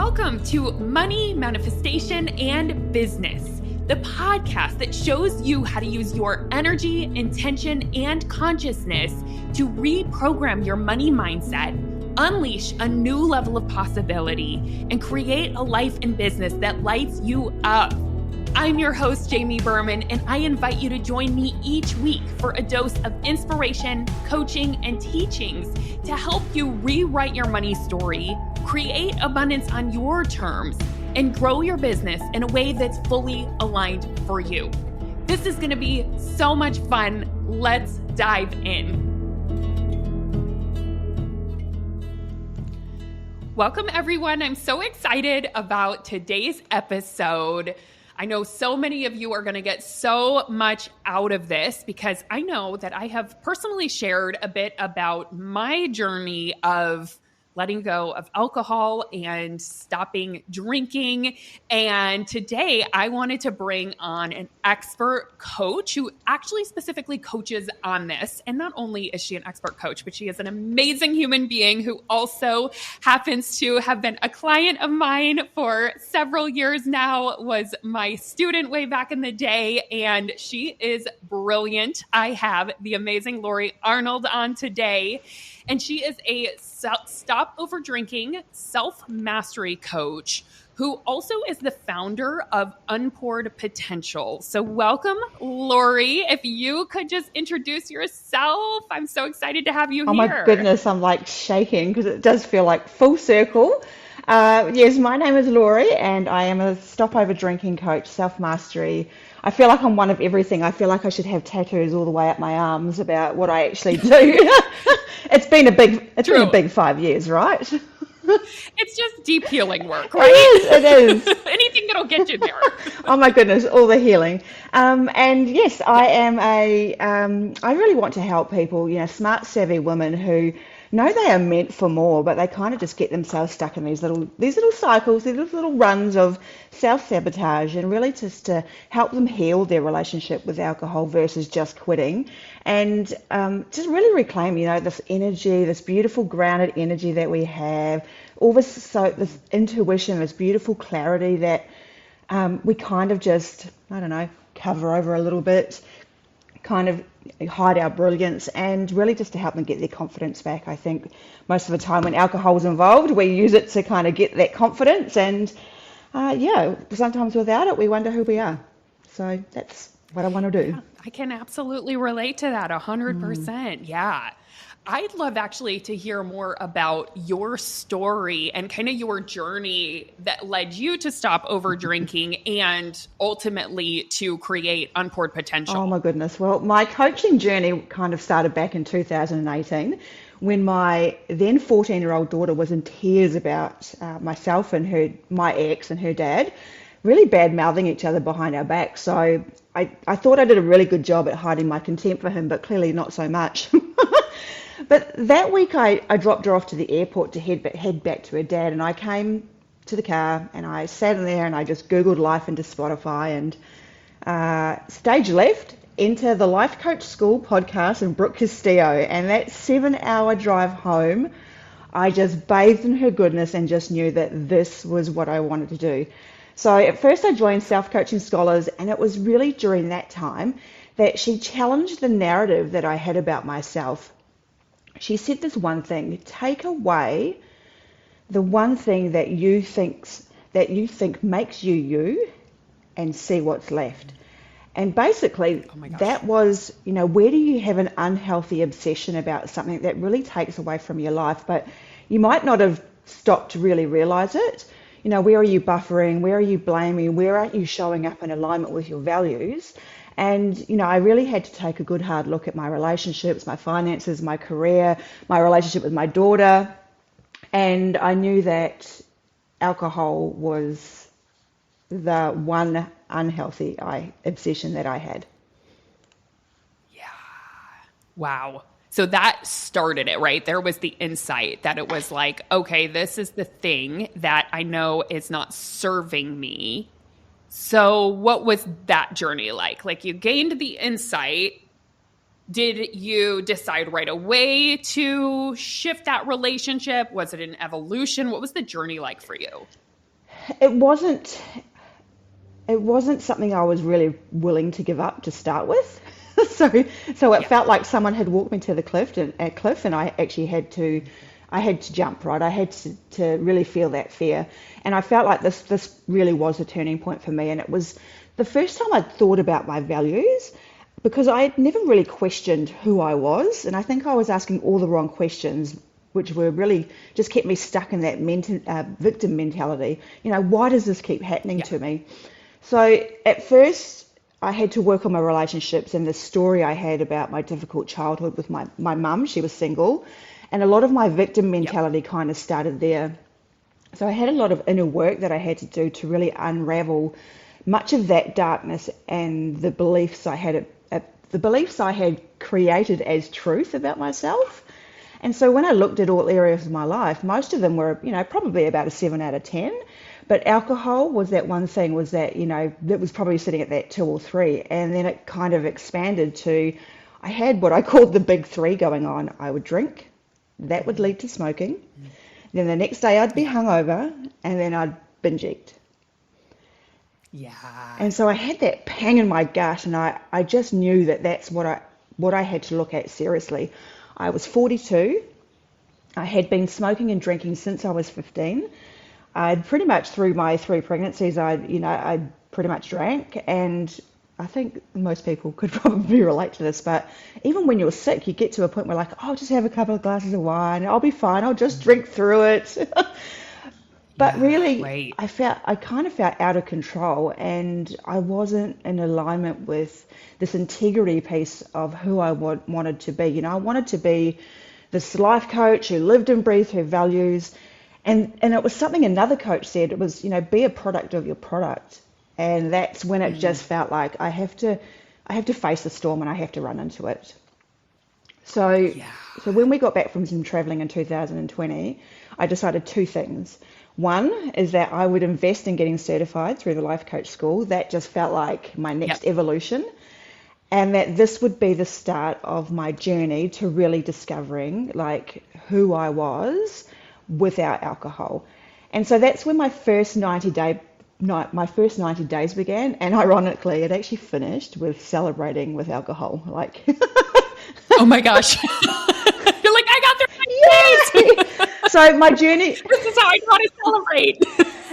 Welcome to Money, Manifestation, and Business, the podcast that shows you how to use your energy, intention, and consciousness to reprogram your money mindset, unleash a new level of possibility, and create a life and business that lights you up. I'm your host, Jamie Berman, and I invite you to join me each week for a dose of inspiration, coaching, and teachings to help you rewrite your money story, create abundance on your terms, and grow your business in a way that's fully aligned for you. This is going to be so much fun. Let's dive in. Welcome, everyone. I'm so excited about today's episode. I know so many of you are going to get so much out of this because I know that I have personally shared a bit about my journey of letting go of alcohol and stopping drinking. And today I wanted to bring on an expert coach who actually specifically coaches on this. And not only is she an expert coach, but she is an amazing human being who also happens to have been a client of mine for several years now, was my student way back in the day, and she is brilliant. I have the amazing Lauree Arnold on today. And she is a stop over drinking self-mastery coach who also is the founder of Unpoured Potential. So welcome, Laurie. If you could just introduce yourself, I'm so excited to have you here. Oh my goodness, I'm like shaking because it does feel like full circle. Yes, my name is Laurie and I am a stop over drinking coach, self-mastery. I feel like I'm one of everything. I feel like I should have tattoos all the way up my arms about what I actually do. It's been a big 5 years, right? It's just deep healing work, right? It is. Anything that'll get you there. Oh my goodness, all the healing. And yes, I am I really want to help people, smart, savvy women who know they are meant for more, but they kind of just get themselves stuck in these little cycles, these little runs of self-sabotage, and really just to help them heal their relationship with alcohol versus just quitting, and just really reclaim, this energy, this beautiful grounded energy that we have, all this intuition, this beautiful clarity that we kind of just, cover over a little bit, kind of hide our brilliance, and really just to help them get their confidence back. I think most of the time when alcohol is involved, we use it to kind of get that confidence, and sometimes without it, we wonder who we are. So that's what I want to do. Yeah, I can absolutely relate to that 100%. Yeah. I'd love actually to hear more about your story and kind of your journey that led you to stop over drinking and ultimately to create Unpoured Potential. Oh my goodness. Well, my coaching journey kind of started back in 2018 when my then 14-year-old daughter was in tears about myself and my ex and her dad really bad-mouthing each other behind our back. So I thought I did a really good job at hiding my contempt for him, but clearly not so much. But that week I dropped her off to the airport to head back to her dad, and I came to the car and I sat in there and I just Googled life into Spotify, and stage left, enter the Life Coach School podcast in Brook Castillo, and that 7-hour drive home, I just bathed in her goodness and just knew that this was what I wanted to do. So at first I joined Self-Coaching Scholars, and it was really during that time that she challenged the narrative that I had about myself. She said this one thing: take away the one thing that you think makes you, and see what's left. And basically, that was, where do you have an unhealthy obsession about something that really takes away from your life, but you might not have stopped to really realize it? Where are you buffering? Where are you blaming? Where aren't you showing up in alignment with your values? And, I really had to take a good hard look at my relationships, my finances, my career, my relationship with my daughter. And I knew that alcohol was the one unhealthy obsession that I had. Yeah. Wow. So that started it, right? There was the insight that it was like, okay, this is the thing that I know is not serving me. So what was that journey like? Like, you gained the insight. Did you decide right away to shift that relationship? Was it an evolution? What was the journey like for you? it wasn't it wasn't something I was really willing to give up to start with. So it Yeah. felt like someone had walked me to the cliff, and I actually I had to jump, right? I had to really feel that fear, and I felt like this really was a turning point for me, and it was the first time I'd thought about my values because I had never really questioned who I was, and I think I was asking all the wrong questions, which were really just kept me stuck in that victim mentality. Why does this keep happening Yeah. to me? So at first, I had to work on my relationships and the story I had about my difficult childhood with my mum. She was single, and a lot of my victim Yep. mentality kind of started there. So I had a lot of inner work that I had to do to really unravel much of that darkness and the beliefs I had created as truth about myself. And so when I looked at all areas of my life, most of them were, probably about a 7 out of 10. But alcohol was that one thing, was that, that was probably sitting at that 2 or 3. And then it kind of expanded to, I had what I called the big 3 going on. I would drink, that would lead to smoking. Then the next day I'd be Yeah. hungover, and then I'd binge eat. Yeah. And so I had that pang in my gut, and I just knew that that's what I had to look at seriously. I was 42. I had been smoking and drinking since I was 15. I'd pretty much, through my 3 pregnancies, I pretty much drank, and I think most people could probably relate to this, but even when you're sick, you get to a point where, like, oh, I'll just have a couple of glasses of wine, I'll be fine, I'll just drink through it. But Yeah. really, Right. I kind of felt out of control, and I wasn't in alignment with this integrity piece of who I wanted to be. I wanted to be this life coach who lived and breathed her values. And it was something another coach said. It was, be a product of your product. And that's when it just felt like I have to face the storm, and I have to run into it. So, Yeah. so when we got back from some traveling in 2020, I decided 2 things. One is that I would invest in getting certified through the life coach school. That just felt like my Yep. next evolution. And that this would be the start of my journey to really discovering, like, who I was without alcohol. And so that's when my first 90 days began. And ironically, it actually finished with celebrating with alcohol. Like, Oh my gosh. You're like, I got through 90 yay! days. So my journey, This is how I want to celebrate.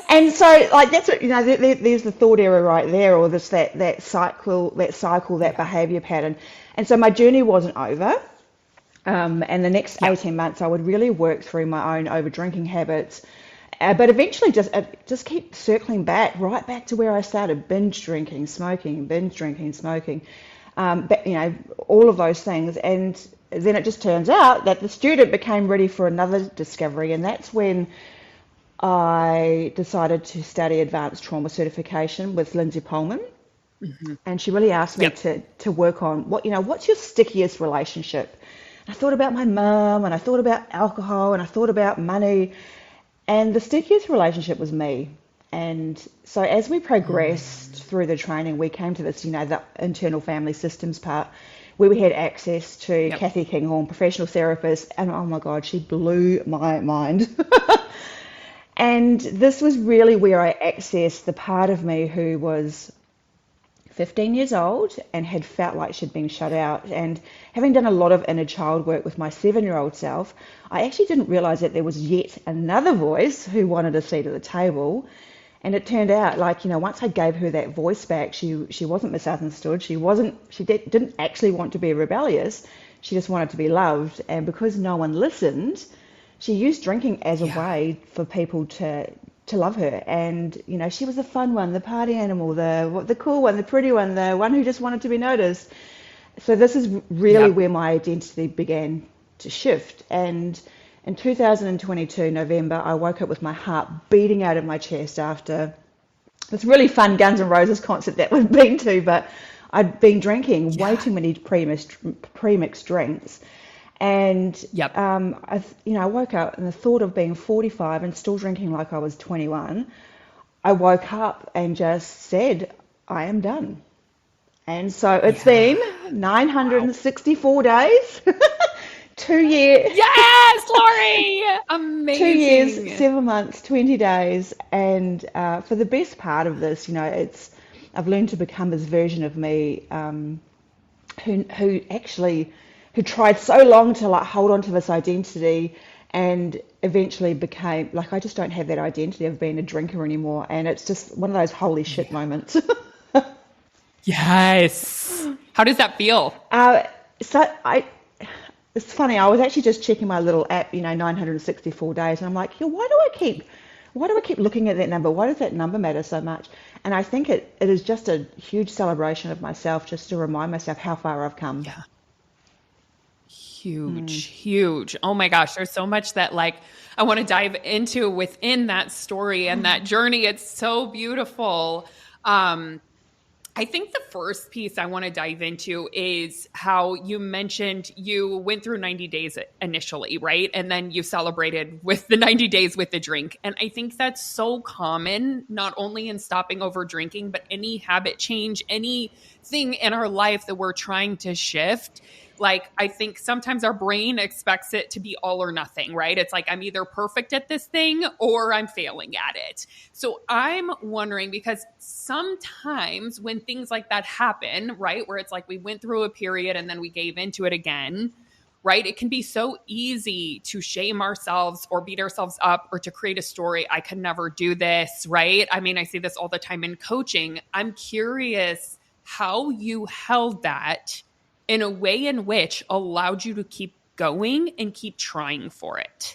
and so, like, that's what, there's the thought error right there, or that cycle, that Yeah. behavior pattern. And so my journey wasn't over. And the next Yep. 18 months, I would really work through my own over drinking habits. But eventually just keep circling back, right back to where I started: binge drinking, smoking, binge drinking, smoking, but, all of those things. And then it just turns out that the student became ready for another discovery. And that's when I decided to study advanced trauma certification with Lindsay Pullman. And she really asked me Yep. to work on what's your stickiest relationship. I thought about my mum, and I thought about alcohol, and I thought about money, and the stickiest relationship was me. And so as we progressed through the training, we came to this, the internal family systems part, where we had access to Yep. Kathy Kinghorn, professional therapist, and oh my God, she blew my mind. And this was really where I accessed the part of me who was 15 years old and had felt like she'd been shut out. And having done a lot of inner child work with my 7-year-old self, I actually didn't realize that there was yet another voice who wanted a seat at the table. And it turned out, like, once I gave her that voice back, she wasn't misunderstood. Didn't actually want to be rebellious. She just wanted to be loved. And because no one listened, she used drinking as a Yeah. way for people to love her. And she was the fun one, the party animal, the cool one, the pretty one, the one who just wanted to be noticed. So this is really Yep. where my identity began to shift. And in 2022 November, I woke up with my heart beating out of my chest after this really fun Guns N' Roses concert that we've been to. But I'd been drinking way Yeah. too many pre-mixed drinks. And Yep. I woke up, and the thought of being 45 and still drinking like I was 21, I woke up and just said, I am done. And so it's Yeah. been Wow. 964 days, 2 years, Yes, Laurie. 2 years, Amazing. 7 months, 20 days. And for the best part of this, I've learned to become this version of me who tried so long to like hold on to this identity and eventually became like I just don't have that identity of being a drinker anymore. And it's just one of those holy shit Yeah. moments. Yes. How does that feel? Uh, so it's funny. I was actually just checking my little app, 964 days, and I'm like, yeah, why do I keep looking at that number? Why does that number matter so much? And I think it is just a huge celebration of myself, just to remind myself how far I've come. Yeah. Huge, huge. Oh my gosh, there's so much that like I want to dive into within that story and that journey. It's so beautiful. Um, I think the first piece I want to dive into is how you mentioned you went through 90 days initially, right? And then you celebrated with the 90 days with the drink. And I think that's so common, not only in stopping over drinking, but any habit change, anything in our life that we're trying to shift. Like, I think sometimes our brain expects it to be all or nothing, right? It's like, I'm either perfect at this thing or I'm failing at it. So I'm wondering, because sometimes when things like that happen, right, where it's like we went through a period and then we gave into it again, right? It can be so easy to shame ourselves or beat ourselves up or to create a story. I can never do this, right? I mean, I see this all the time in coaching. I'm curious how you held that in a way in which allowed you to keep going and keep trying for it.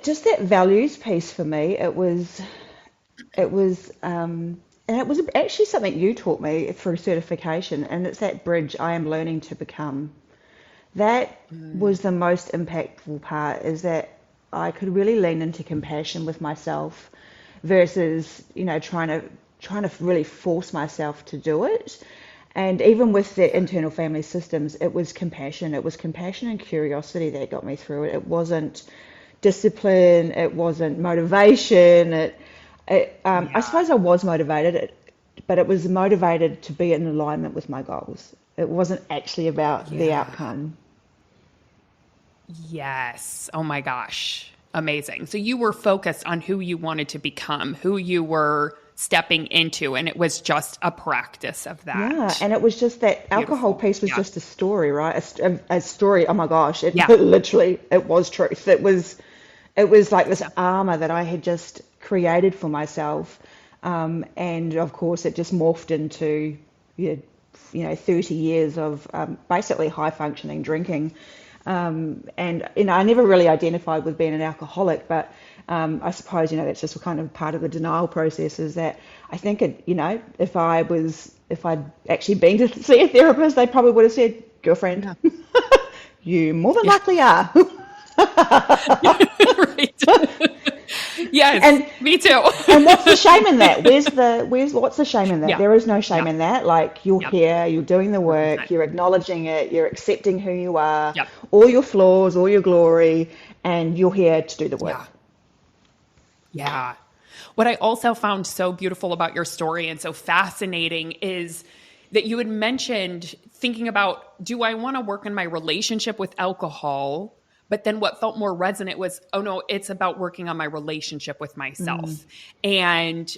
Just that values piece for me, and it was actually something you taught me through certification, and it's that bridge I am learning to become. That was the most impactful part, is that I could really lean into compassion with myself versus, trying to really force myself to do it. And even with the internal family systems, it was compassion. It was compassion and curiosity that got me through it. It wasn't discipline. It wasn't motivation. I Yeah. suppose I was motivated, but it was motivated to be in alignment with my goals. It wasn't actually about the Yeah. outcome. Yes. Oh my gosh. Amazing. So you were focused on who you wanted to become, who you were stepping into, and it was just a practice of Yeah, that. and it was just that alcohol Beautiful. piece was Yeah. just a story, right? A story. Oh my gosh, it Yeah. literally it was truth. It was like this Yeah. armor that I had just created for myself, and of course it just morphed into yeah, 30 years of basically high functioning drinking. And I never really identified with being an alcoholic, but I suppose that's just kind of part of the denial process. Is that I think if I'd actually been to see a therapist, they probably would have said, "Girlfriend, Yeah. you more than Yeah. likely are." Right. Yes. And Me too. and what's the shame in that? What's the shame in that? Yeah. There is no Yeah. shame in that. Like, you're Yep. here, you're doing the work, 100%. you're acknowledging it, you're accepting who you are, Yep. all your flaws, all your glory, and you're here to do the work. Yeah. Yeah. What I also found so beautiful about your story and so fascinating is that you had mentioned thinking about, do I want to work in my relationship with alcohol? But then what felt more resonant was, oh no, it's about working on my relationship with myself. And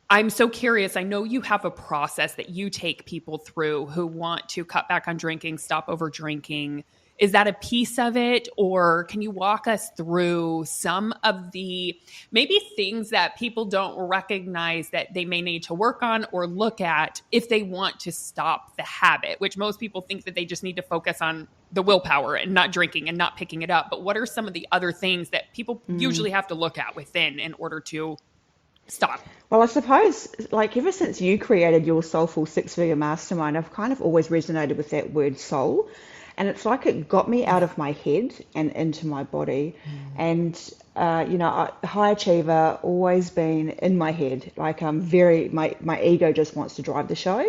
I'm so curious. I know you have a process that you take people through who want to cut back on drinking, stop over drinking. Is that a piece of it? Or can you walk us through some of the maybe things that people don't recognize that they may need to work on or look at if they want to stop the habit, which most people think that they just need to focus on the willpower and not drinking and not picking it up. But what are some of the other things that people usually have to look at within in order to stop? Well, I suppose, like, ever since you created your soulful six-figure mastermind, I've kind of always resonated with that word soul. And it's like it got me out Yeah. of my head and into my body. And, high achiever, always been in my head. Like, my ego just wants to drive the show.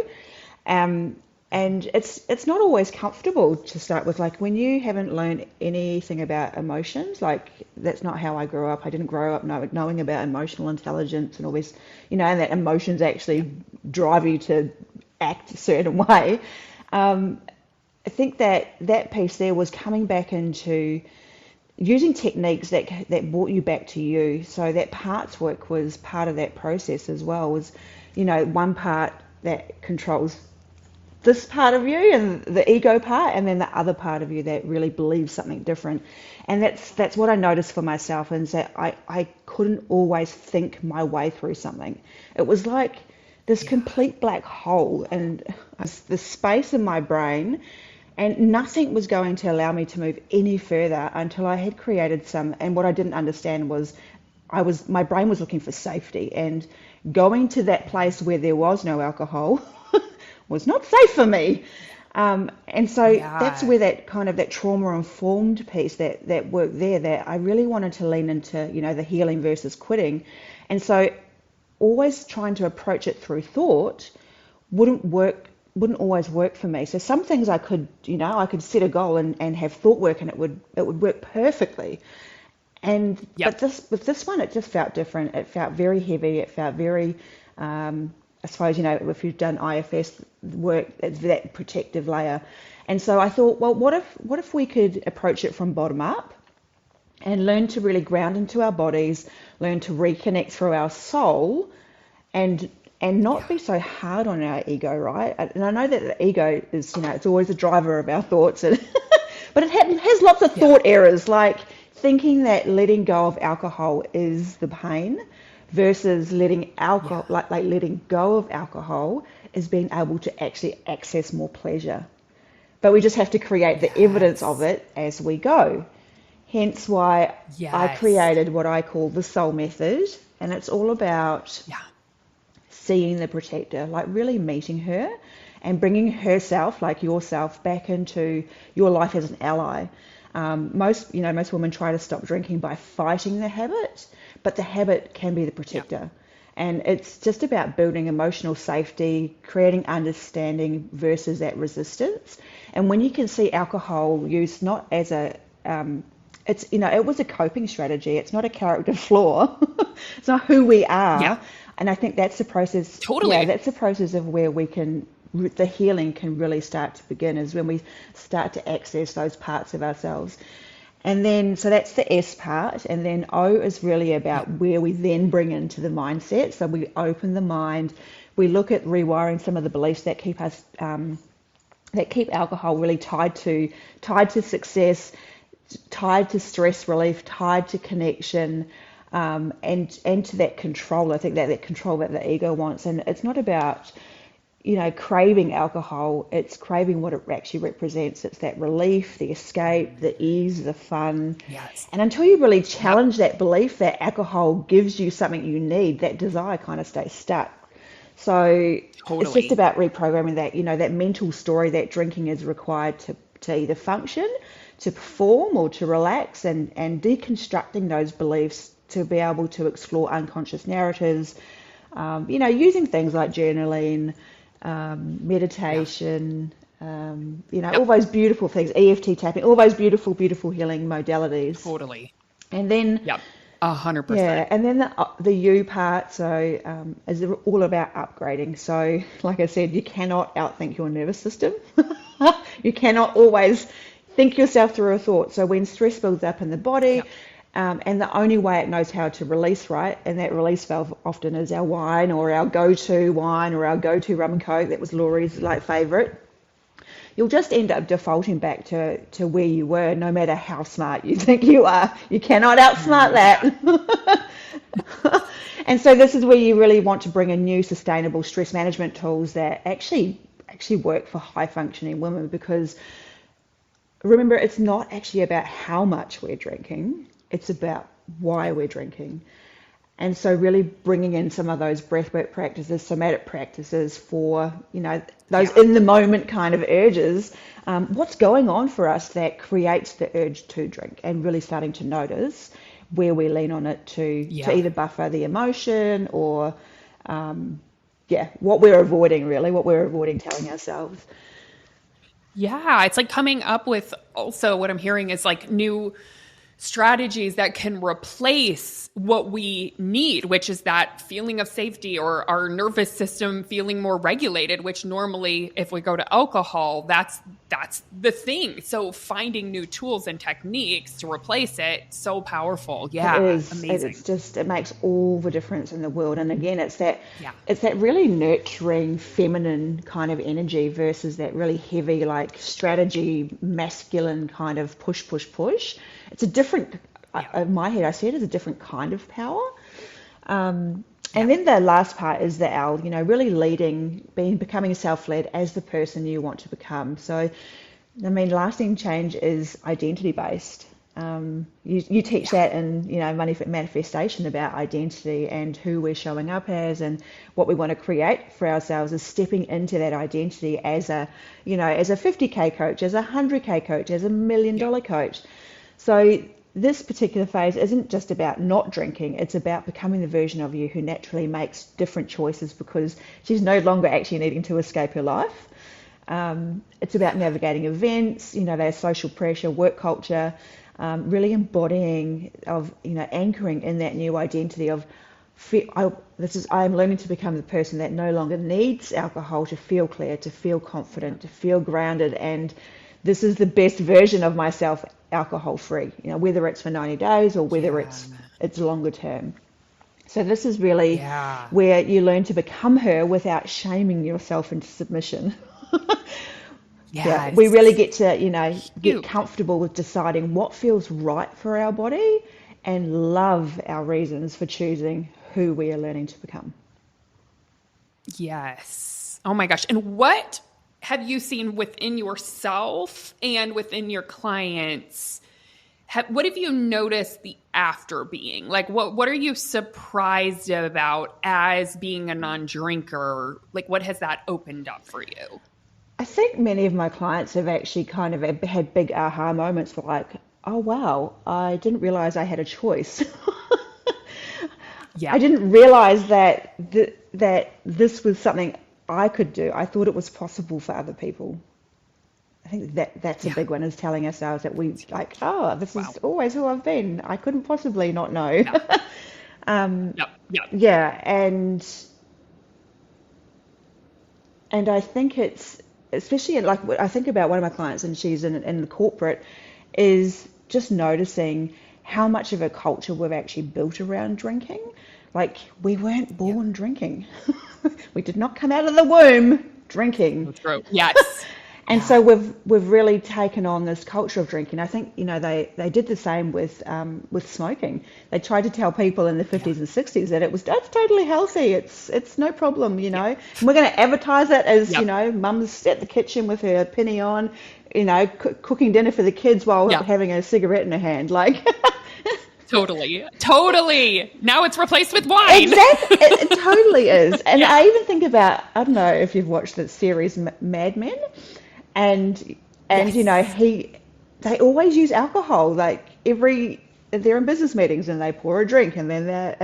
Um, and it's not always comfortable to start with. Like, when you haven't learned anything about emotions, like, that's not how I grew up. I didn't grow up knowing about emotional intelligence and all this, and that emotions actually drive you to act a certain way. Um, I think that piece there was coming back into using techniques that brought you back to you. So that parts work was part of that process as well. Was, one part that controls this part of you and the ego part, and then the other part of you that really believes something different. And that's what I noticed for myself, is that I couldn't always think my way through something. It was like this complete black hole, and the space in my brain, and nothing was going to allow me to move any further until I had created some. And what I didn't understand was my brain was looking for safety, and going to that place where there was no alcohol was not safe for me. And so that's where that kind of that trauma informed piece, that work there, that I really wanted to lean into, the healing versus quitting. And so always trying to approach it through thought wouldn't always work for me. So some things I could set a goal and have thought work, and it would work perfectly. And but with this one, it just felt different. It felt very heavy. It felt very, I suppose, if you've done IFS work, it's that protective layer. And so I thought, well, what if we could approach it from bottom up and learn to really ground into our bodies, learn to reconnect through our soul, and not be so hard on our ego, right? And I know that the ego is, it's always the driver of our thoughts, but it has lots of thought errors, like thinking that letting go of alcohol is the pain, versus letting alcohol, like letting go of alcohol, is being able to actually access more pleasure. But we just have to create the evidence of it as we go. Hence why I created what I call the soul method, and it's all about seeing the protector, like really meeting her and bringing herself, like yourself, back into your life as an ally. Most women try to stop drinking by fighting the habit, but the habit can be the protector. And it's just about building emotional safety, creating understanding versus that resistance. And when you can see alcohol used not as a, it was a coping strategy. It's not a character flaw. It's not who we are. Yeah. And I think that's the process. Totally. Yeah, that's the process of where the healing can really start to begin, is when we start to access those parts of ourselves. And then, so that's the S part. And then O is really about where we then bring into the mindset. So we open the mind. We look at rewiring some of the beliefs that keep us, that keep alcohol really tied to success, tied to stress relief, tied to connection, and to that control. I think that control that the ego wants. And it's not about, craving alcohol. It's craving what it actually represents. It's that relief, the escape, the ease, the fun. Yes. And until you really challenge that belief that alcohol gives you something you need, that desire kind of stays stuck. So it's just about reprogramming that, that mental story that drinking is required to either function, to perform, or to relax, and deconstructing those beliefs to be able to explore unconscious narratives, using things like journaling, meditation, all those beautiful things, EFT tapping, all those beautiful, beautiful healing modalities. Totally. And then 100%. Yeah, and then the U part, so is all about upgrading. So, like I said, you cannot outthink your nervous system. You cannot always think yourself through a thought. So when stress builds up in the body, and the only way it knows how to release, right, and that release valve often is our wine, or our go-to wine, or our go-to rum and coke. That was Laurie's favourite. You'll just end up defaulting back to where you were, no matter how smart you think you are. You cannot outsmart that. And so this is where you really want to bring in new sustainable stress management tools that actually work for high-functioning women, because remember, it's not actually about how much we're drinking. It's about why we're drinking. And so really bringing in some of those breathwork practices, somatic practices for, those in the moment kind of urges. What's going on for us that creates the urge to drink, and really starting to notice where we lean on it to either buffer the emotion or, what we're avoiding telling ourselves. Yeah, it's like coming up with, also what I'm hearing is like new strategies that can replace what we need, which is that feeling of safety, or our nervous system feeling more regulated, which normally, if we go to alcohol, that's that's the thing. So finding new tools and techniques to replace it, so powerful. It Yeah, is. amazing. It makes all the difference in the world. And again, Yeah, it's that really nurturing feminine kind of energy versus that really heavy, like strategy, masculine kind of push, push, push. It's a different, yeah, in my head, I see it as a different kind of power. And yeah, then the last part is the L, really leading, becoming self-led as the person you want to become. So, I mean, lasting change is identity based. You teach yeah, that in, manifestation about identity and who we're showing up as and what we want to create for ourselves is stepping into that identity as a 50K coach, as a 100K coach, as $1 million yeah. coach. So this particular phase isn't just about not drinking, it's about becoming the version of you who naturally makes different choices because she's no longer actually needing to escape her life. It's about navigating events, their social pressure, work culture, really embodying of, anchoring in that new identity of I'm learning to become the person that no longer needs alcohol to feel clear, to feel confident, to feel grounded, and this is the best version of myself, alcohol free. Whether it's for 90 days or whether Yeah. it's longer term. So this is really Yeah. where you learn to become her without shaming yourself into submission. Yeah, we really Yes. get to, get Huge. comfortable with deciding what feels right for our body and love our reasons for choosing who we are learning to become. Yes. Oh my gosh. And what have you seen within yourself and within your clients? What have you noticed the after being? Like, what are you surprised about as being a non-drinker? Like, what has that opened up for you? I think many of my clients have actually kind of had big aha moments like, oh wow, I didn't realize I had a choice. Yeah. I didn't realize that this was something I could do. I thought it was possible for other people. I think that's a Yeah. big one is telling ourselves that we like, oh, this Wow. is always who I've been. I couldn't possibly not know. Yeah. Yep. Yep. Yeah, and I think it's especially like I think about one of my clients and she's in the corporate is just noticing how much of a culture we've actually built around drinking. Like we weren't Yeah. born drinking. We did not come out of the womb drinking. So true. Yes. And Yeah. so we've really taken on this culture of drinking. I think they did the same with smoking. They tried to tell people in the Yeah. 50s and 60s that that's totally healthy. It's no problem, Yeah. And we're going to advertise it as Yep. mum's at the kitchen with her penny on, cooking dinner for the kids while Yeah. having a cigarette in her hand, like. Totally. Totally. Now it's replaced with wine. Exactly, it totally is. And Yeah. I even think about I don't know if you've watched the series Mad Men. And Yes. they always use alcohol like they're in business meetings and they pour a drink and then they're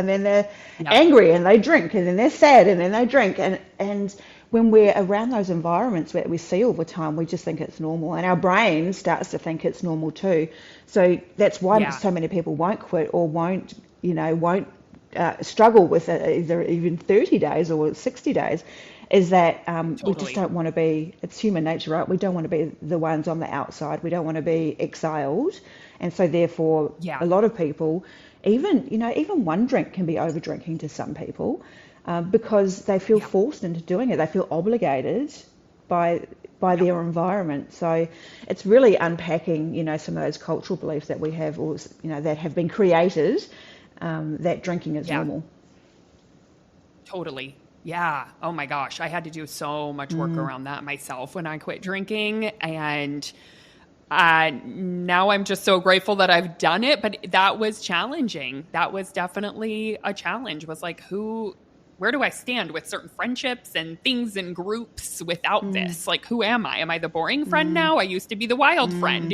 Yep. angry and they drink and then they're sad and then they drink and when we're around those environments that we see all the time we just think it's normal and our brain starts to think it's normal too, so that's why Yeah. so many people won't quit or won't struggle with it either even 30 days or 60 days is that we just Totally. don't want to be, it's human nature, right? We don't want to be the ones on the outside. We don't want to be exiled. And so therefore, Yeah. a lot of people, even one drink can be over drinking to some people because they feel Yeah. forced into doing it. They feel obligated by Yeah. their environment. So it's really unpacking, some of those cultural beliefs that we have or, that have been created that drinking is Yeah. normal. Totally. Yeah. Oh my gosh. I had to do so much work around that myself when I quit drinking. And now I'm just so grateful that I've done it. But that was challenging. That was definitely a challenge, was like, where do I stand with certain friendships and things and groups without this? Like, who am I? Am I the boring friend now? I used to be the wild friend,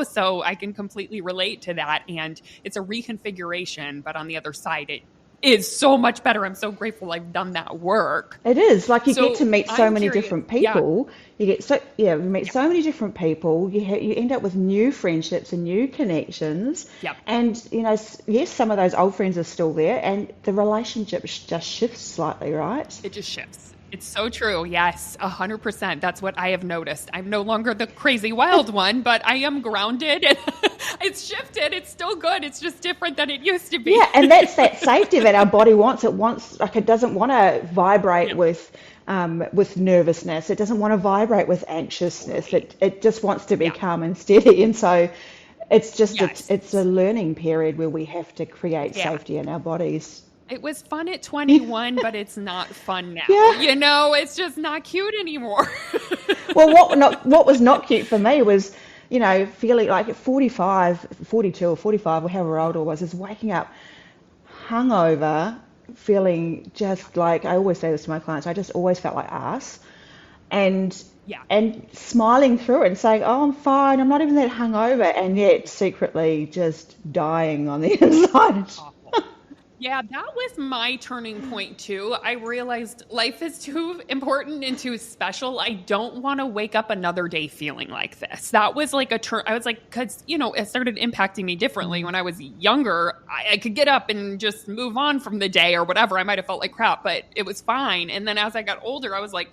So I can completely relate to that. And it's a reconfiguration. But on the other side, it is so much better. I'm so grateful I've done that work. It is like you get So to meet so I'm many curious. different Yeah. people. You meet Yeah. so many different people. You end up with new friendships and new connections. Yep. And yes, some of those old friends are still there, and the relationship just shifts slightly, right? It just shifts. It's so true. Yes, 100%. That's what I have noticed. I'm no longer the crazy wild one, but I am grounded and it's shifted. It's still good. It's just different than it used to be. Yeah, and that's that safety that our body wants. It wants, like, it doesn't want to vibrate Yeah, with nervousness. It doesn't want to vibrate with anxiousness. totally. It just wants to be Yeah. calm and steady. And so Yes. it's a learning period where we have to create Yeah. safety in our bodies. It was fun at 21, but it's not fun now. Yeah. It's just not cute anymore. Well, what was not cute for me was, feeling like at 45, 42 or 45 or however old I was, is waking up hungover, feeling just like, I always say this to my clients, I just always felt like ass, and Yeah. and smiling through it and saying, oh, I'm fine, I'm not even that hungover, and yet secretly just dying on the inside. Awful. Yeah, that was my turning point too. I realized life is too important and too special. I don't want to wake up another day feeling like this. That was like a turn. I was like, because, it started impacting me differently when I was younger. I could get up and just move on from the day or whatever. I might have felt like crap, but it was fine. And then as I got older, I was like,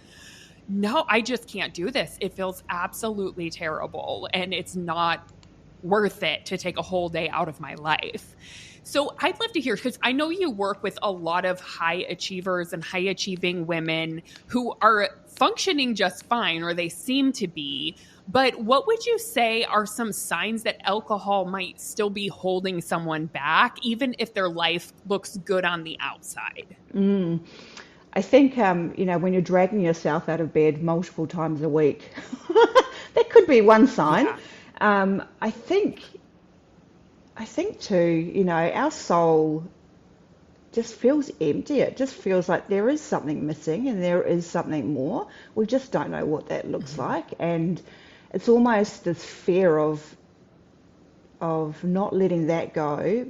no, I just can't do this. It feels absolutely terrible. And it's not worth it to take a whole day out of my life. So I'd love to hear, because I know you work with a lot of high achievers and high achieving women who are functioning just fine, or they seem to be. But what would you say are some signs that alcohol might still be holding someone back, even if their life looks good on the outside? I think, when you're dragging yourself out of bed multiple times a week, that could be one sign. Yeah. Um, I think, I think too, our soul just feels empty. It just feels like there is something missing and there is something more. We just don't know what that looks like. And it's almost this fear of not letting that go.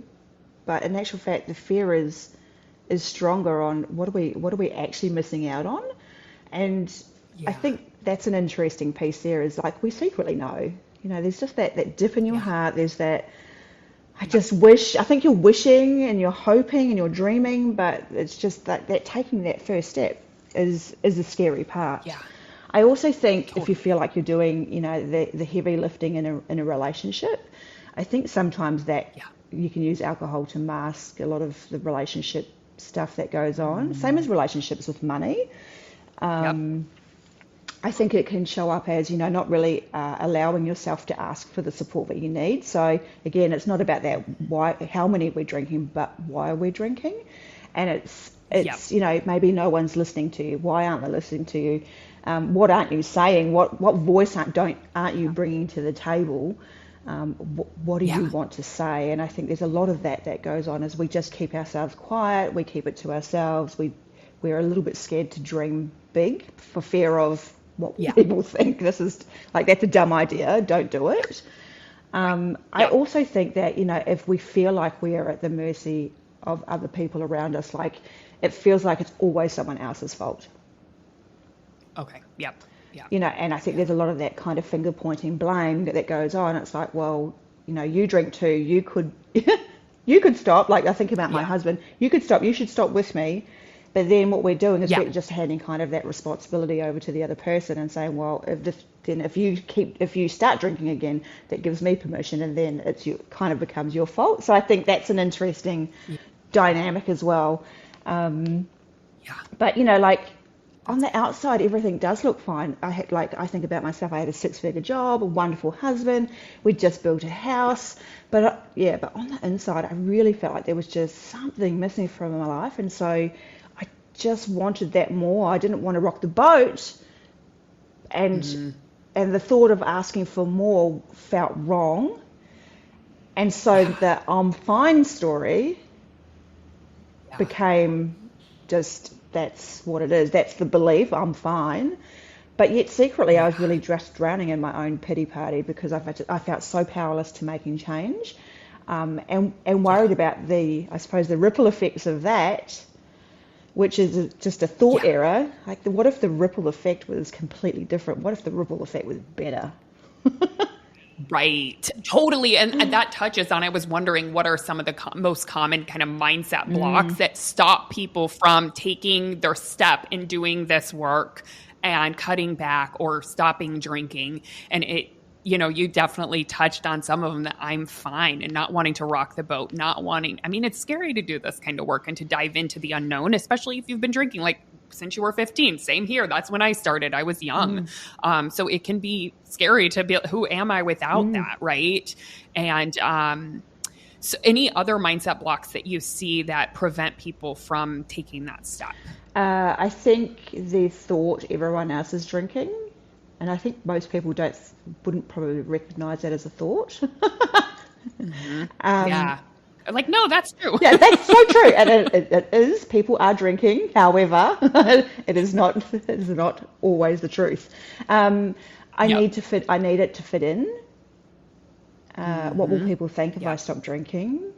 But in actual fact, the fear is stronger on what are we actually missing out on. And I Yeah. think that's an interesting piece there, is like we secretly know. There's just that dip in your Yeah. heart. There's that, I just wish, I think you're wishing and you're hoping and you're dreaming, but it's just that taking that first step is the scary part. Yeah. I also think if you Totally. feel like you're doing, the heavy lifting in a relationship, I think sometimes that Yeah. you can use alcohol to mask a lot of the relationship stuff that goes on. Same as relationships with money. Yep. I think it can show up as, not really allowing yourself to ask for the support that you need. So again, it's not about that why, how many we're drinking, but why are we drinking? And Yep. maybe no one's listening to you. Why aren't they listening to you? What aren't you saying? What voice aren't you bringing to the table? What do you Yeah. want to say? And I think there's a lot of that goes on as we just keep ourselves quiet. We keep it to ourselves. We're a little bit scared to dream big for fear of what Yeah. people think. This is like, that's a dumb idea. Don't do it. I Yep. also think that, if we feel like we are at the mercy of other people around us, like it feels like it's always someone else's fault. Okay. Yep. Yep. And I think there's a lot of that kind of finger pointing blame that goes on. It's like, well, you drink too. You could, you could stop. Like I think about my Yeah. husband. You could stop. You should stop with me. But then what we're doing is Yeah. we're just handing kind of that responsibility over to the other person and saying, well, if you start drinking again, that gives me permission, and then kind of becomes your fault. So I think that's an interesting dynamic as well. Yeah. But like on the outside, everything does look fine. I think about myself. I had a 6-figure job, a wonderful husband. We just built a house. But but on the inside, I really felt like there was just something missing from my life, and so I just wanted that more. I didn't want to rock the boat, and the thought of asking for more felt wrong. And so the I'm fine story Yeah. became just, that's what it is. That's the belief, I'm fine. But yet secretly I was really just drowning in my own pity party, because I felt so powerless to making change, and worried about I suppose the ripple effects of that, which is just a thought Yeah. error. Like, what if the ripple effect was completely different? What if the ripple effect was better? Right. Totally. And that touches on, I was wondering what are some of the most common kind of mindset blocks that stop people from taking their step in doing this work and cutting back or stopping drinking. And you definitely touched on some of them, that I'm fine and not wanting to rock the boat, it's scary to do this kind of work and to dive into the unknown, especially if you've been drinking like since you were 15. Same here. That's when I started. I was young. So it can be scary to be, who am I without that? Right. And, so any other mindset blocks that you see that prevent people from taking that step? I think the thought everyone else is drinking, and I think most people wouldn't probably recognize that as a thought. Yeah. Like, no, that's true. Yeah, that's so true. And it is. People are drinking. However, it is not always the truth. I need it to fit in. What will people think if I stop drinking?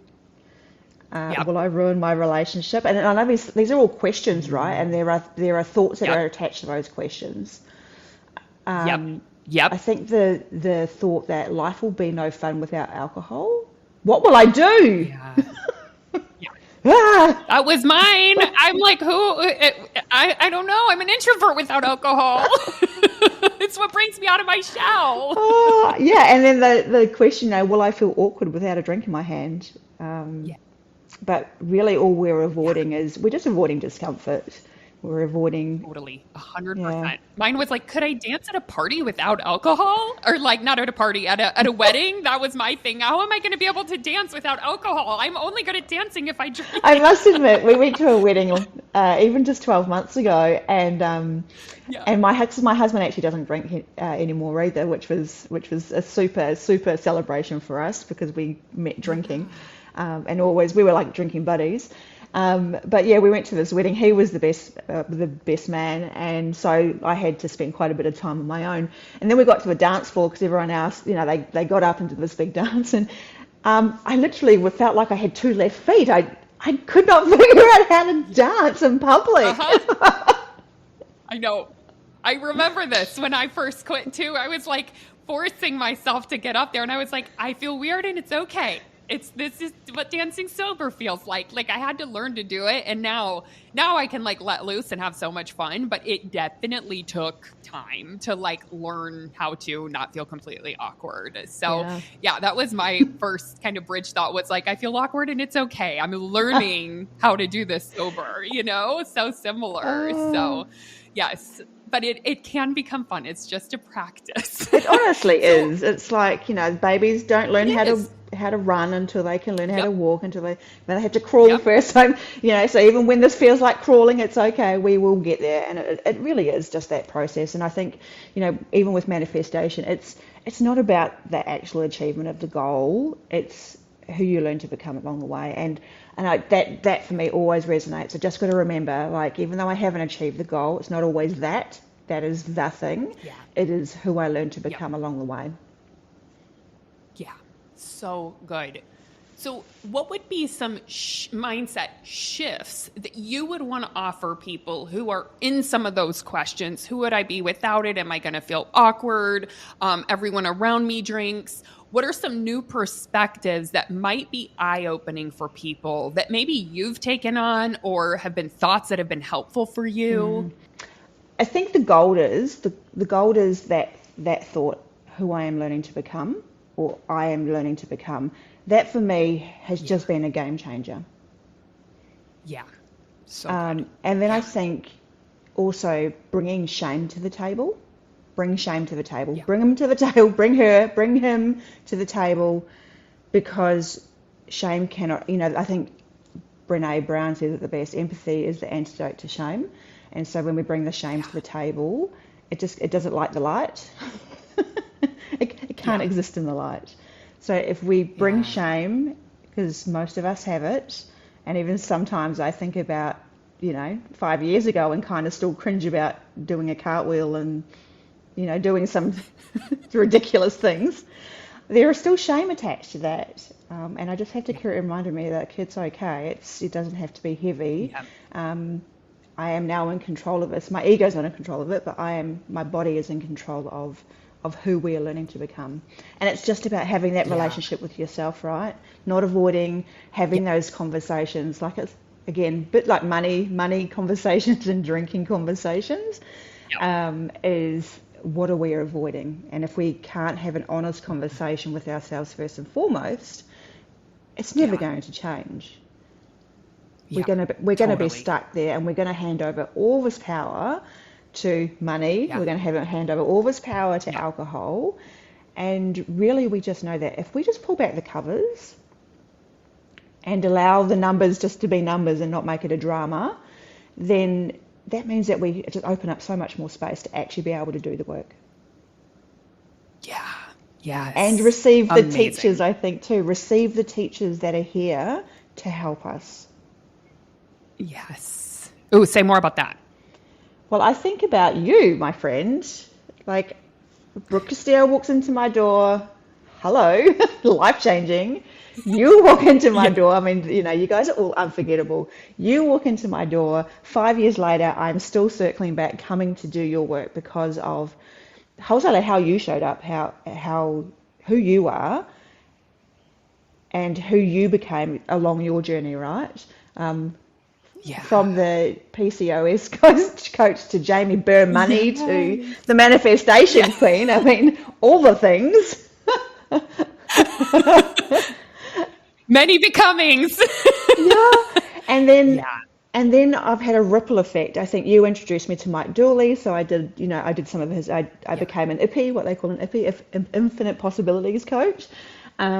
Will I ruin my relationship? And I know these are all questions, right? And there are thoughts that are attached to those questions. I think the thought that life will be no fun without alcohol. What will I do? Yeah. That was mine. I'm like, I don't know. I'm an introvert without alcohol. It's what brings me out of my shell. And then the question, will I feel awkward without a drink in my hand? But really all we're avoiding is, we're just avoiding discomfort. We're avoiding... Totally, 100%. Mine was like, could I dance at a party without alcohol? Or like, not at a party, at a wedding? That was my thing. How am I going to be able to dance without alcohol? I'm only good at dancing if I drink. I must admit, we went to a wedding even just 12 months ago, and my husband actually doesn't drink anymore either, which was a super celebration for us, because we met drinking, and always we were like drinking buddies. But we went to this wedding. He was the best man, and so I had to spend quite a bit of time on my own. And then we got to the dance floor, because everyone else, they got up into this big dance, and I literally felt like I had two left feet. I could not figure out how to dance in public. I know. I remember this when I first quit too. I was like forcing myself to get up there, and I was like, I feel weird, and it's okay. This is what dancing sober feels like. Like, I had to learn to do it, and now I can like let loose and have so much fun, but it definitely took time to like learn how to not feel completely awkward. So that was my first kind of bridge thought, was like, I feel awkward and it's okay. I'm learning how to do this sober, so similar. So yes, but it can become fun. It's just a practice. It honestly is. It's like, babies don't learn how to run until they can learn how to walk, until they have to crawl first time, so even when this feels like crawling, it's okay, we will get there. And it really is just that process. And I think, even with manifestation, it's not about the actual achievement of the goal, it's who you learn to become along the way. And that for me always resonates. I just got to remember, like, even though I haven't achieved the goal, it's not always that is the thing. It is who I learn to become along the way. So good. So what would be some mindset shifts that you would want to offer people who are in some of those questions? Who would I be without it? Am I going to feel awkward? Everyone around me drinks. What are some new perspectives that might be eye-opening for people that maybe you've taken on, or have been thoughts that have been helpful for you? I think the goal is that thought, who I am learning to become, or I am learning to become. That for me has just been a game changer. Yeah. So good. And then I think also bringing shame to the table. Bring shame to the table. Yeah. Bring him to the table. Bring him to the table, because shame cannot, I think Brené Brown says it the best, empathy is the antidote to shame. And so when we bring the shame to the table, it doesn't like the light. It can't exist in the light. So if we bring shame, because most of us have it, and even sometimes I think about, 5 years ago and kind of still cringe about doing a cartwheel and, doing some ridiculous things, there is still shame attached to that. And I just have to keep reminding me that it's okay. It doesn't have to be heavy. I am now in control of this. My ego's not in control of it, but my body is in control of of who we are learning to become. And it's just about having that relationship with yourself, right? Not avoiding having those conversations. Like, it's again a bit like money conversations and drinking conversations. Is what are we avoiding? And if we can't have an honest conversation with ourselves first and foremost, it's never going to change. We're gonna be stuck there, and we're gonna hand over all this power to money. We're gonna hand over all this power to alcohol, and really we just know that if we just pull back the covers and allow the numbers just to be numbers and not make it a drama, then that means that we just open up so much more space to actually be able to do the work. Yes. And receive the teachers, I think, too. Receive the teachers that are here to help us. Yes. Oh, say more about that. Well, I think about you, my friend. Like, Brooke Castillo walks into my door. Hello, life-changing. You walk into my door. I mean, you guys are all unforgettable. You walk into my door. 5 years later, I'm still circling back, coming to do your work because of wholesale, how you showed up, who you are, and who you became along your journey, right? From the PCOS coach to Jamie Burr Money to the manifestation queen. I mean, all the things. Many becomings. And then I've had a ripple effect. I think you introduced me to Mike Dooley, so I did some of his. I became an IPI, what they call an IPI, Infinite Possibilities coach. I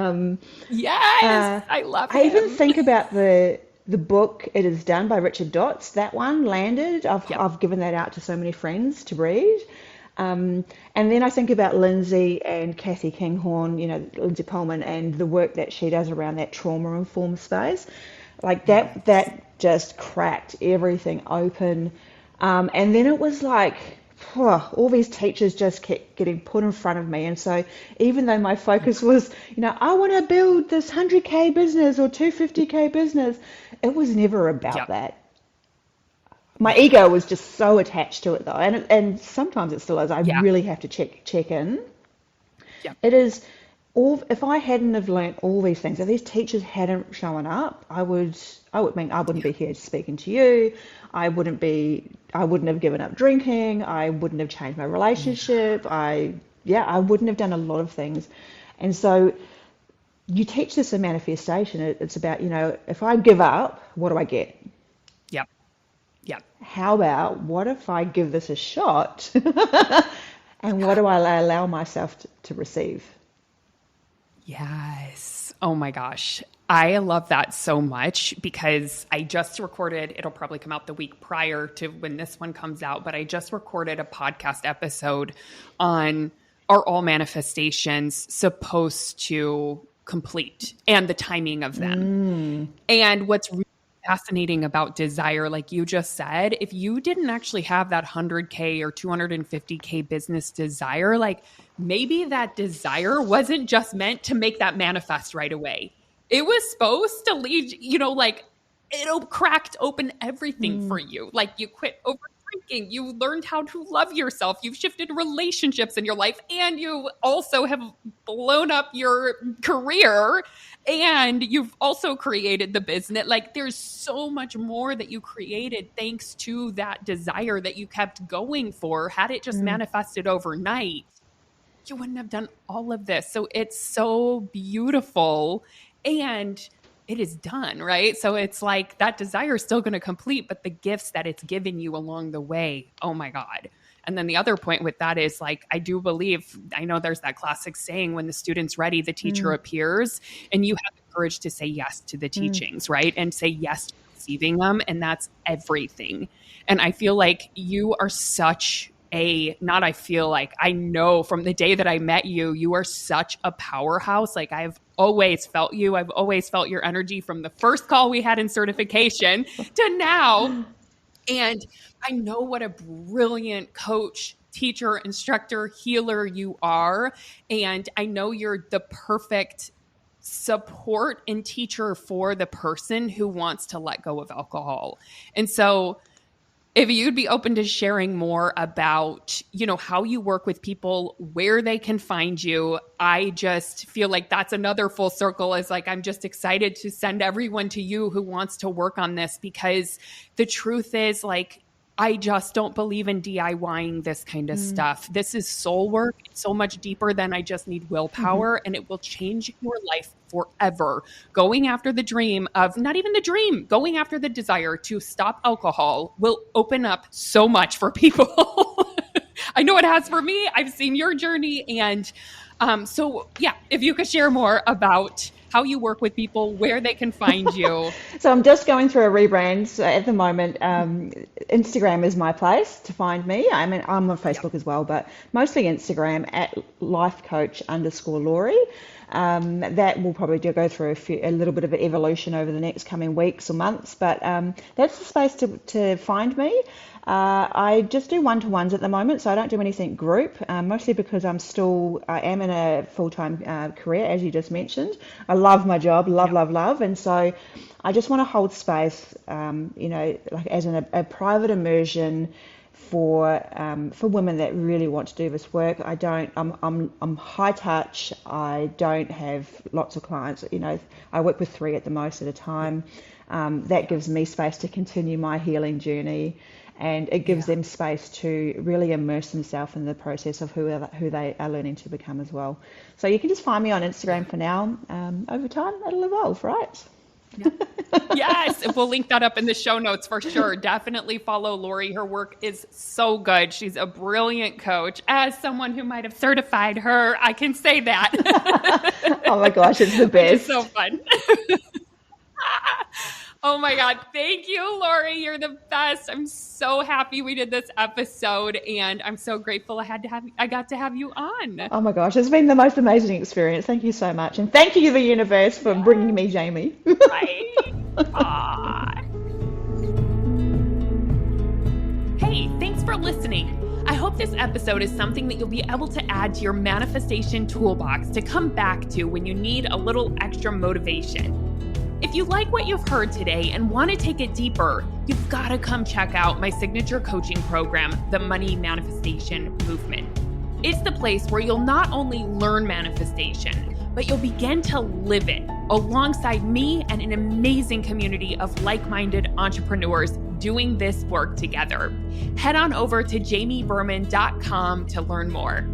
love him. I even think about the book It Is Done by Richard Dotz. That one landed. I've given that out to so many friends to read. And then I think about Lindsay and Kathy Kinghorn, Lindsay Pullman, and the work that she does around that trauma-informed space. Like that just cracked everything open. And then it was like, all these teachers just kept getting put in front of me. And so even though my focus was, I want to build this 100K business or 250K business, it was never about that. My ego was just so attached to it, though, and sometimes it still is. I really have to check in. It is all. If I hadn't have learnt all these things, if these teachers hadn't shown up, I wouldn't be here speaking to you. I wouldn't have given up drinking. I wouldn't have changed my relationship. I wouldn't have done a lot of things. And so you teach this in manifestation. It's about, if I give up, what do I get? How about, what if I give this a shot? And what do I allow myself to receive? Yes. Oh my gosh. I love that so much because I just recorded, it'll probably come out the week prior to when this one comes out, but I just recorded a podcast episode on, are all manifestations supposed to complete, and the timing of them. And what's really fascinating about desire, like you just said, if you didn't actually have that 100K or 250K business desire, like maybe that desire wasn't just meant to make that manifest right away. It was supposed to lead, like it cracked open everything for you. Like you quit over drinking, you learned how to love yourself, you've shifted relationships in your life, and you also have blown up your career, and you've also created the business. Like there's so much more that you created thanks to that desire that you kept going for. Had it just manifested overnight, you wouldn't have done all of this. So it's so beautiful, and it is done, right? So it's like that desire is still going to complete, but the gifts that it's given you along the way, oh my God. And then the other point with that is, like, I do believe, I know there's that classic saying, when the student's ready, the teacher appears, and you have the courage to say yes to the teachings, right? And say yes to receiving them. And that's everything. And I feel like you are such I know from the day that I met you, you are such a powerhouse. Like I've always felt you. I've always felt your energy from the first call we had in certification to now. And I know what a brilliant coach, teacher, instructor, healer you are. And I know you're the perfect support and teacher for the person who wants to let go of alcohol. And so if you'd be open to sharing more about, how you work with people, where they can find you. I just feel like that's another full circle, is like, I'm just excited to send everyone to you who wants to work on this, because the truth is, like, I just don't believe in DIYing this kind of stuff. This is soul work. It's so much deeper than I just need willpower, and it will change your life forever. Going after the dream of, not even the dream, going after the desire to stop alcohol will open up so much for people. I know it has for me. I've seen your journey. And so, yeah, if you could share more about how you work with people, where they can find you. So I'm just going through a rebrand. So at the moment, Instagram is my place to find me. I'm on Facebook as well, but mostly Instagram at lifecoach_Laurie. That will probably go through a little bit of an evolution over the next coming weeks or months, but that's the space to find me. I just do one-to-ones at the moment, so I don't do anything group, mostly because I am in a full-time career, as you just mentioned. I love my job, love, and so I just want to hold space, like as a private immersion for women that really want to do this work. I'm high touch. I don't have lots of clients. I work with 3 at the most at a time. That gives me space to continue my healing journey, and it gives them space to really immerse themselves in the process of who they are learning to become as well. So you can just find me on Instagram for now. Over time, it'll evolve, right? Yeah. Yes, we'll link that up in the show notes for sure. Definitely follow Laurie. Her work is so good. She's a brilliant coach. As someone who might have certified her, I can say that. Oh my gosh, it's the best. It's so fun. Oh my God. Thank you, Laurie. You're the best. I'm so happy we did this episode, and I'm so grateful I got to have you on. Oh my gosh, it's been the most amazing experience. Thank you so much. And thank you, the universe, for bringing me Jamie. Right. Hey, thanks for listening. I hope this episode is something that you'll be able to add to your manifestation toolbox to come back to when you need a little extra motivation. If you like what you've heard today and want to take it deeper, you've got to come check out my signature coaching program, the Money Manifestation Movement. It's the place where you'll not only learn manifestation, but you'll begin to live it alongside me and an amazing community of like-minded entrepreneurs doing this work together. Head on over to jamieberman.com to learn more.